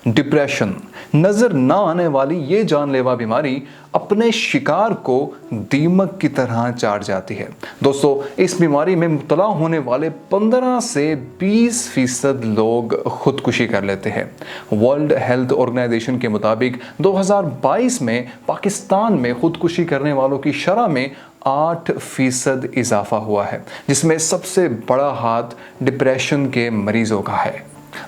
Depression, नजर ना आने वाली ये जानलेवा बीमारी अपने शिकार को दीमक की तरह चाट जाती है। दोस्तों, इस बीमारी में मुब्तला होने वाले 15 से 20% लोग खुदकुशी कर लेते हैं। वर्ल्ड हेल्थ ऑर्गेनाइजेशन के मुताबिक 2022 में पाकिस्तान में खुदकुशी करने वालों की शरह में 8% इजाफा हुआ है, जिसमें सबसे बड़ा हाथ डिप्रेशन के मरीजों का है।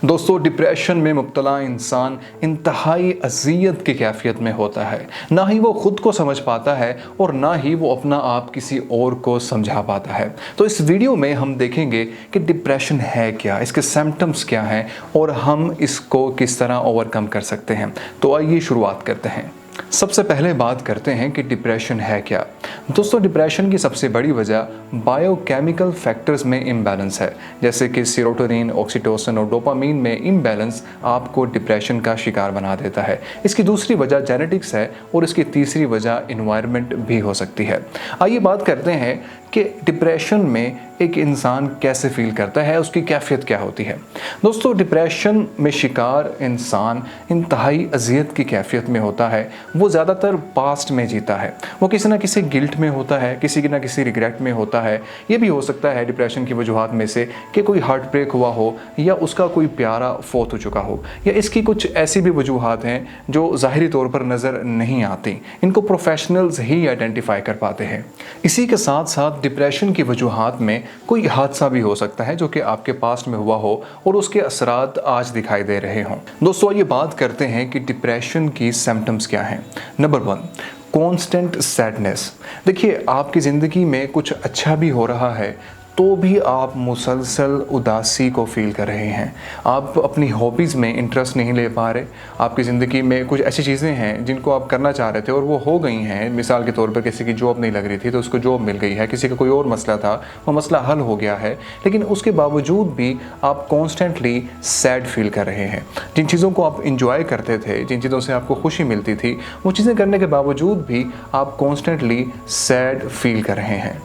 दोस्तों, डिप्रेशन में मुब्तला इंसान इंतहाई अज़ियत की कैफियत में होता है। ना ही वो खुद को समझ पाता है और ना ही वो अपना आप किसी और को समझा पाता है। तो इस वीडियो में हम देखेंगे कि डिप्रेशन है क्या, इसके सिम्टम्स क्या हैं और हम इसको किस तरह ओवरकम कर सकते हैं। तो आइए शुरुआत करते हैं। सबसे पहले बात करते हैं कि डिप्रेशन है क्या। दोस्तों, डिप्रेशन की सबसे बड़ी वजह बायोकेमिकल फैक्टर्स में इम्बैलेंस है, जैसे कि सेरोटोनिन, ऑक्सीटोसिन और डोपामीन में इम्बैलेंस आपको डिप्रेशन का शिकार बना देता है। इसकी दूसरी वजह जेनेटिक्स है और इसकी तीसरी वजह इन्वायरमेंट भी हो सकती है। आइए बात करते हैं कि डिप्रेशन में एक इंसान कैसे फील करता है, उसकी कैफियत क्या होती है। दोस्तों, डिप्रेशन में शिकार इंसान इंतहाई अज़ियत की कैफियत में होता है। वो ज़्यादातर पास्ट में जीता है, वो किसी ना किसी गिल्ट में होता है, किसी ना किसी रिग्रेट में होता है। ये भी हो सकता है डिप्रेशन की वजूहात में से कि कोई हार्ट ब्रेक हुआ हो या उसका कोई प्यारा फोत हो चुका हो, या इसकी कुछ ऐसी भी वजूहात हैं जो ज़ाहिरी तौर पर नज़र नहीं आती। इनको प्रोफेशनल्स ही आइडेंटिफाई कर पाते हैं। इसी के साथ साथ डिप्रेशन की वजूहात में कोई हादसा भी हो सकता है जो कि आपके पास्ट में हुआ हो और उसके असरात आज दिखाई दे रहे हों। दोस्तों, ये बात करते हैं कि डिप्रेशन की सिम्टम्स क्या हैं। Number 1, constant sadness. देखिए, आपकी ज़िंदगी में कुछ अच्छा भी हो रहा है तो भी आप मुसलसल उदासी को फील कर रहे हैं। आप अपनी हॉबीज़ में इंटरेस्ट नहीं ले पा रहे। आपकी ज़िंदगी में कुछ ऐसी चीज़ें हैं जिनको आप करना चाह रहे थे और वो हो गई हैं। मिसाल के तौर पर किसी की जॉब नहीं लग रही थी तो उसको जॉब मिल गई है, किसी का कोई और मसला था, वो मसला हल हो गया है, लेकिन उसके बावजूद भी आप कॉन्स्टेंटली सैड फील कर रहे हैं। जिन चीज़ों को आप इंजॉय करते थे, जिन चीज़ों से आपको खुशी मिलती थी, वो चीज़ें करने के बावजूद भी आप कॉन्स्टेंटली सैड फील कर रहे हैं।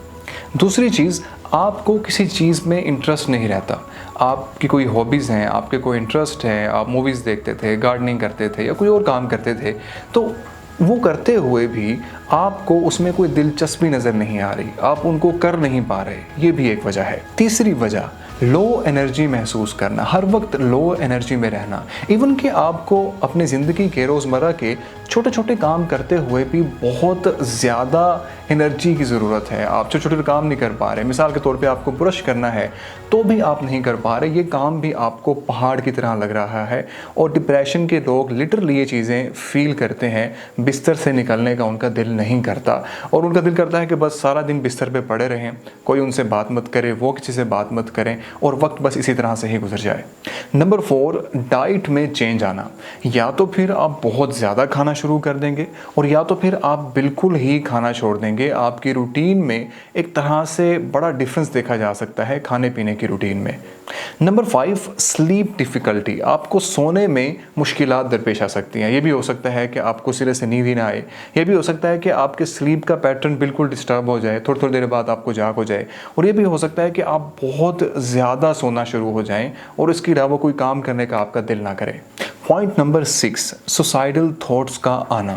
दूसरी चीज़, आपको किसी चीज़ में इंटरेस्ट नहीं रहता। आपकी कोई हॉबीज़ हैं, आपके कोई इंटरेस्ट है, आप मूवीज़ देखते थे, गार्डनिंग करते थे या कोई और काम करते थे, तो वो करते हुए भी आपको उसमें कोई दिलचस्पी नज़र नहीं आ रही, आप उनको कर नहीं पा रहे। ये भी एक वजह है। तीसरी वजह, लो एनर्जी महसूस करना, हर वक्त लो एनर्जी में रहना। इवन कि आपको अपनी ज़िंदगी के रोज़मर्रा के छोटे छोटे काम करते हुए भी बहुत ज़्यादा एनर्जी की ज़रूरत है। आप छोटे छोटे काम नहीं कर पा रहे। मिसाल के तौर पे आपको ब्रश करना है तो भी आप नहीं कर पा रहे। ये काम भी आपको पहाड़ की तरह लग रहा है। और डिप्रेशन के लोग लिटरली ये चीज़ें फील करते हैं। बिस्तर से निकलने का उनका दिल नहीं करता और उनका दिल करता है कि बस सारा दिन बिस्तर पे पड़े रहें, कोई उनसे बात मत करे, वो किसी से बात मत करें और वक्त बस इसी तरह से ही गुजर जाए। नंबर 4, डाइट में चेंज आना। या तो फिर आप बहुत ज़्यादा खाना शुरू कर देंगे और या तो फिर आप बिल्कुल ही खाना छोड़ देंगे। आपकी रूटीन में एक तरह से बड़ा डिफरेंस देखा जा सकता है खाने पीने की रूटीन में। Number 5, sleep difficulty. आपको सोने में मुश्किलात दरपेश आ सकती हैं। ये भी हो सकता है कि आपको सिरे से नींद ही ना आए। ये भी हो सकता है कि आपके स्लीप का पैटर्न बिल्कुल डिस्टर्ब हो जाए, थोड़ी थोड़ी देर बाद आपको जाग हो जाए। और ये भी हो सकता है कि आप बहुत ज़्यादा सोना शुरू हो जाएं और इसके अलावा कोई काम करने का आपका दिल ना करे। पॉइंट नंबर 6, सुसाइडल थॉट्स का आना।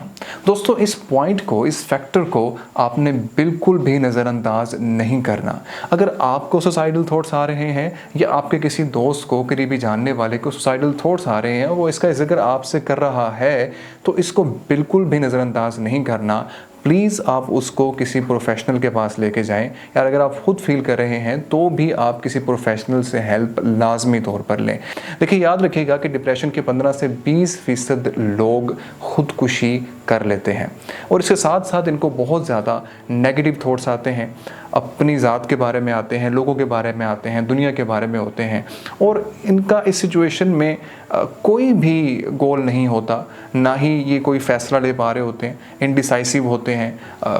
दोस्तों, इस पॉइंट को, इस फैक्टर को आपने बिल्कुल भी नज़रअंदाज नहीं करना। अगर आपको सुसाइडल थॉट्स आ रहे हैं या आपके किसी दोस्त को, करीबी जानने वाले को सुसाइडल थॉट्स आ रहे हैं, वो इसका जिक्र आपसे कर रहा है, तो इसको बिल्कुल भी नज़रअंदाज नहीं करना। प्लीज़ आप उसको किसी प्रोफेशनल के पास लेके जाएं, या अगर आप खुद फील कर रहे हैं तो भी आप किसी प्रोफेशनल से हेल्प लाजमी तौर पर लें। देखिए, याद रखिएगा कि डिप्रेशन के 15 से 20% लोग खुदकुशी कर लेते हैं और इसके साथ साथ इनको बहुत ज़्यादा नेगेटिव थॉट्स आते हैं, अपनी ज़ात के बारे में आते हैं, लोगों के बारे में आते हैं, दुनिया के बारे में होते हैं और इनका इस सिचुएशन में कोई भी गोल नहीं होता, ना ही ये कोई फ़ैसला ले पा रहे होते हैं, इनडिसाइसिव होते हैं,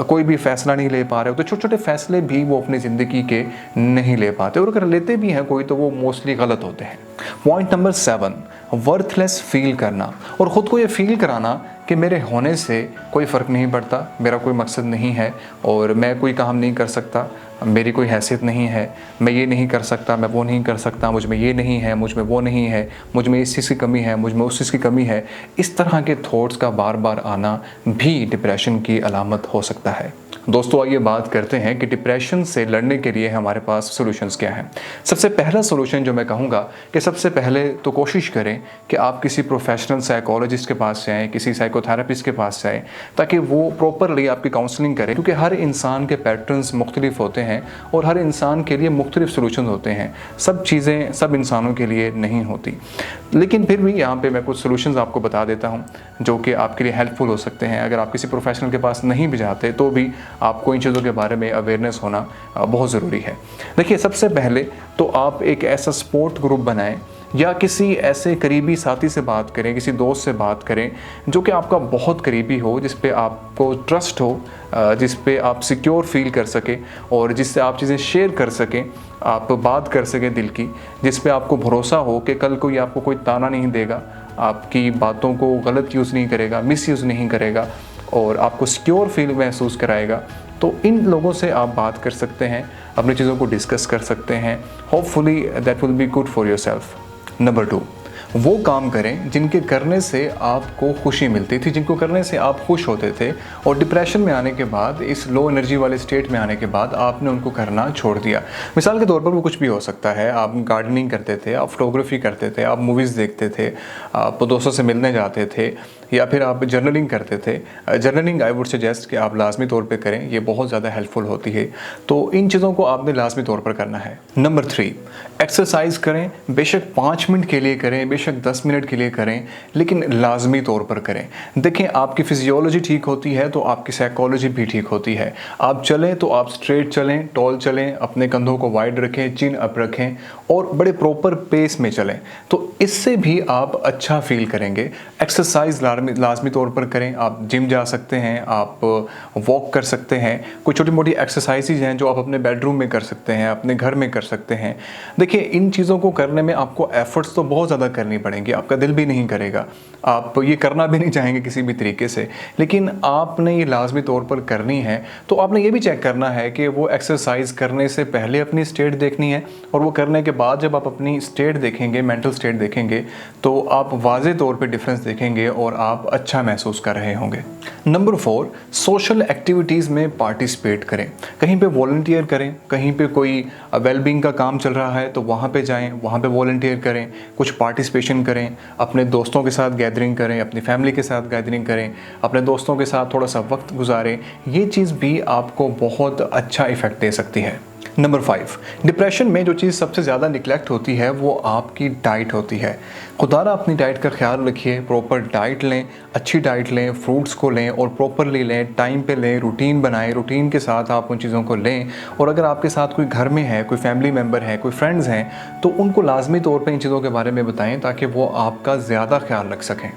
कोई भी फ़ैसला नहीं ले पा रहे होते। छोटे छोटे फ़ैसले भी वो अपनी ज़िंदगी के नहीं ले पाते और अगर लेते भी हैं कोई तो वो मोस्टली गलत होते हैं। पॉइंट नंबर 7, वर्थलेस फील करना और ख़ुद को ये फील कराना कि मेरे होने से कोई फ़र्क नहीं पड़ता, मेरा कोई मकसद नहीं है और मैं कोई काम नहीं कर सकता, मेरी कोई हैसियत नहीं है, मैं ये नहीं कर सकता, मैं वो नहीं कर सकता, मुझ में ये नहीं है, मुझ में वो नहीं है, मुझ में इस चीज़ की कमी है, मुझ में उस चीज़ की कमी है, इस तरह के थॉट्स का बार बार आना भी डिप्रेशन की अलामत हो सकता है। दोस्तों आइए बात करते हैं कि डिप्रेशन से लड़ने के लिए हमारे पास सॉल्यूशंस क्या हैं। सबसे पहला सॉल्यूशन जो मैं कहूँगा कि सबसे पहले तो कोशिश करें कि आप किसी प्रोफेशनल साइकोलॉजिस्ट के पास जाएं, किसी साइकोथेरेपिस्ट के पास जाएं, ताकि वो प्रॉपरली आपकी काउंसलिंग करें, क्योंकि हर इंसान के पैटर्न्स मुख्तलिफ होते हैं और हर इंसान के लिए मुख्तलिफ सॉल्यूशन होते हैं। सब चीज़ें सब इंसानों के लिए नहीं होती, लेकिन फिर भी यहाँ पे मैं कुछ सॉल्यूशंस आपको बता देता हूँ जो कि आपके लिए हेल्पफुल हो सकते हैं। अगर आप किसी प्रोफेशनल के पास नहीं भी जाते तो भी आपको इन चीज़ों के बारे में अवेयरनेस होना बहुत ज़रूरी है। देखिए, सबसे पहले तो आप एक ऐसा सपोर्ट ग्रुप बनाएं या किसी ऐसे करीबी साथी से बात करें, किसी दोस्त से बात करें जो कि आपका बहुत करीबी हो, जिस पे आपको ट्रस्ट हो, जिस पे आप सिक्योर फील कर सकें और जिससे आप चीज़ें शेयर कर सकें, आप बात कर सकें दिल की, जिस पे आपको भरोसा हो कि कल कोई आपको कोई ताना नहीं देगा, आपकी बातों को गलत यूज़ नहीं करेगा, मिस यूज़ नहीं करेगा और आपको सिक्योर फील महसूस कराएगा। तो इन लोगों से आप बात कर सकते हैं, अपनी चीज़ों को डिस्कस कर सकते हैं। Hopefully that will be good for yourself. Number 2, वो काम करें जिनके करने से आपको खुशी मिलती थी, जिनको करने से आप खुश होते थे, और डिप्रेशन में आने के बाद, इस लो एनर्जी वाले स्टेट में आने के बाद आपने उनको करना छोड़ दिया। मिसाल के तौर पर वो कुछ भी हो सकता है। आप गार्डनिंग करते थे, आप फोटोग्राफी करते थे, आप मूवीज़ देखते थे, आप दोस्तों से मिलने जाते थे, या फिर आप जर्नलिंग करते थे। जर्नलिंग आई वुड सजेस्ट कि आप लाजमी तौर पे करें, ये बहुत ज़्यादा हेल्पफुल होती है। तो इन चीज़ों को आपने लाजमी तौर पर करना है। नंबर 3, एक्सरसाइज करें। बेशक 5 मिनट के लिए करें, बेशक 10 मिनट के लिए करें, लेकिन लाजमी तौर पर करें। देखें, आपकी फिजियोलॉजी ठीक होती है तो आपकी साइकोलॉजी भी ठीक होती है। आप चलें तो आप स्ट्रेट चलें, टॉल चलें, अपने कंधों को वाइड रखें, चिन अप रखें और बड़े प्रॉपर पेस में चलें, तो इससे भी आप अच्छा फील करेंगे। एक्सरसाइज लाजमी तौर पर करें। आप जिम जा सकते हैं, आप वॉक कर सकते हैं, कोई छोटी मोटी एक्सरसाइजेज हैं जो आप अपने बेडरूम में कर सकते हैं, अपने घर में कर सकते हैं। देखिए, इन चीज़ों को करने में आपको एफर्ट्स तो बहुत ज़्यादा करनी पड़ेंगी, आपका दिल भी नहीं करेगा, आप ये करना भी नहीं चाहेंगे किसी भी तरीके से, लेकिन आपने ये लाजमी तौर पर करनी है। तो आपने ये भी चेक करना है कि वो एक्सरसाइज करने से पहले अपनी स्टेट देखनी है, और वो करने के बाद जब आप अपनी स्टेट देखेंगे, मेंटल स्टेट देखेंगे, तो आप वाज़े तौर पे डिफरेंस देखेंगे और आप अच्छा महसूस कर रहे होंगे। नंबर 4, सोशल एक्टिविटीज़ में पार्टिसिपेट करें। कहीं पे वॉलंटियर करें, कहीं पे कोई वेलबींग का काम चल रहा है तो वहाँ पे जाएं, वहाँ पे वॉलंटियर करें, कुछ पार्टिसिपेशन करें, अपने दोस्तों के साथ गैदरिंग करें, अपनी फैमिली के साथ गैदरिंग करें, अपने दोस्तों के साथ थोड़ा सा वक्त गुजारें। ये चीज़ भी आपको बहुत अच्छा इफ़ेक्ट दे सकती है। नंबर 5, डिप्रेशन में जो चीज़ सबसे ज़्यादा निगलेक्ट होती है वो आपकी डाइट होती है। खुदारा अपनी डाइट का ख्याल रखिए, प्रॉपर डाइट लें, अच्छी डाइट लें, फ्रूट्स को लें और प्रॉपरली लें, टाइम पे लें, रूटीन बनाएं, रूटीन के साथ आप उन चीज़ों को लें। और अगर आपके साथ कोई घर में है, कोई फैमिली मेम्बर है, कोई फ्रेंड्स हैं, तो उनको लाजमी तौर पर इन चीज़ों के बारे में बताएं ताकि वो आपका ज़्यादा ख्याल रख सकें।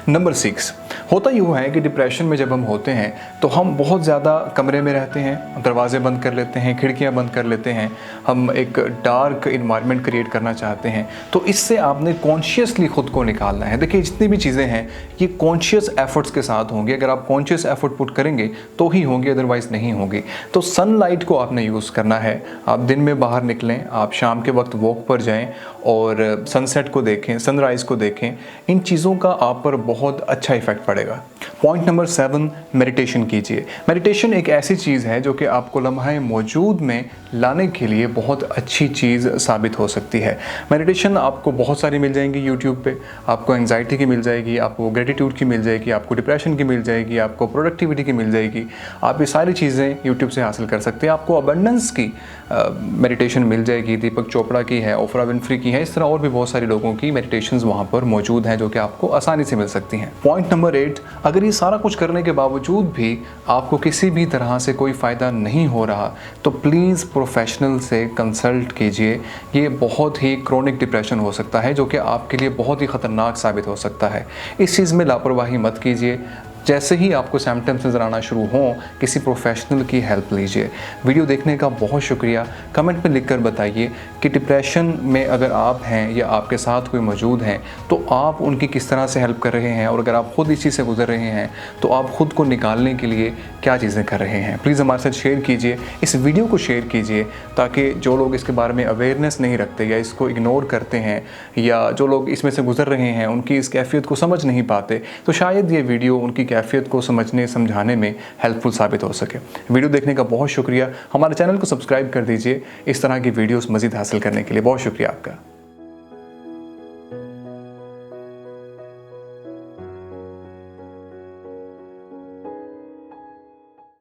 नंबर 6, होता यूँ है कि डिप्रेशन में जब हम होते हैं तो हम बहुत ज़्यादा कमरे में रहते हैं, दरवाजे बंद कर लेते हैं, खिड़कियाँ बंद कर लेते हैं, हम एक डार्क इन्वायरमेंट क्रिएट करना चाहते हैं। तो इससे आपने कॉन्शियसली खुद को निकालना है। देखिए, जितनी भी चीज़ें हैं ये कॉन्शियस एफर्ट्स के साथ होंगी। अगर आप कॉन्शियस एफर्ट पुट करेंगे तो ही होंगी, अदरवाइज़ नहीं होगी। तो सनलाइट को आपने यूज़ करना है। आप दिन में बाहर निकलें, आप शाम के वक्त वॉक पर जाएं और सनसेट को देखें, सनराइज़ को देखें। इन चीज़ों का आप पर बहुत अच्छा इफेक्ट पड़ेगा। पॉइंट नंबर 7, मेडिटेशन कीजिए। मेडिटेशन एक ऐसी चीज़ है जो कि आपको लम्हा मौजूद में लाने के लिए बहुत अच्छी चीज़ साबित हो सकती है। मेडिटेशन आपको बहुत सारी मिल जाएंगी यूट्यूब पे। आपको एंजाइटी की मिल जाएगी, आपको ग्रेटिट्यूड की मिल जाएगी, आपको डिप्रेशन की मिल जाएगी, आपको प्रोडक्टिविटी की मिल जाएगी। आप ये सारी चीज़ें यूट्यूब से हासिल कर सकते हैं। आपको अबंडेंस की मेडिटेशन मिल जाएगी, दीपक चोपड़ा की है, ओफ्रा विनफ्री की है, इस तरह और भी बहुत सारी लोगों की मेडिटेशंस वहाँ पर मौजूद हैं जो कि आपको आसानी से मिल सकती हैं। पॉइंट नंबर 8, अगर ये सारा कुछ करने के बावजूद भी आपको किसी भी तरह से कोई फ़ायदा नहीं हो रहा तो प्लीज़ प्रोफेशनल से कंसल्ट कीजिए। ये बहुत ही क्रोनिक डिप्रेशन हो सकता है जो कि आपके लिए बहुत ही ख़तरनाक साबित हो सकता है। इस चीज़ में लापरवाही मत कीजिए। जैसे ही आपको सिम्टम्स नज़र आना शुरू हों, किसी प्रोफेशनल की हेल्प लीजिए। वीडियो देखने का बहुत शुक्रिया। कमेंट में लिखकर बताइए कि डिप्रेशन में अगर आप हैं या आपके साथ कोई मौजूद हैं तो आप उनकी किस तरह से हेल्प कर रहे हैं, और अगर आप खुद इस चीज़ से गुजर रहे हैं तो आप खुद को निकालने के लिए क्या चीज़ें कर रहे हैं। प्लीज़ हमारे साथ शेयर कीजिए, इस वीडियो को शेयर कीजिए, ताकि जो लोग इसके बारे में अवेयरनेस नहीं रखते या इसको इग्नोर करते हैं या जो लोग इसमें से गुजर रहे हैं उनकी इस कैफियत को समझ नहीं पाते, तो शायद ये वीडियो उनकी कैफियत को समझने समझाने में हेल्पफुल साबित हो सके। वीडियो देखने का बहुत शुक्रिया। हमारे चैनल को सब्सक्राइब कर दीजिए इस तरह की वीडियोस मज़ीद हासिल करने के लिए। बहुत शुक्रिया आपका।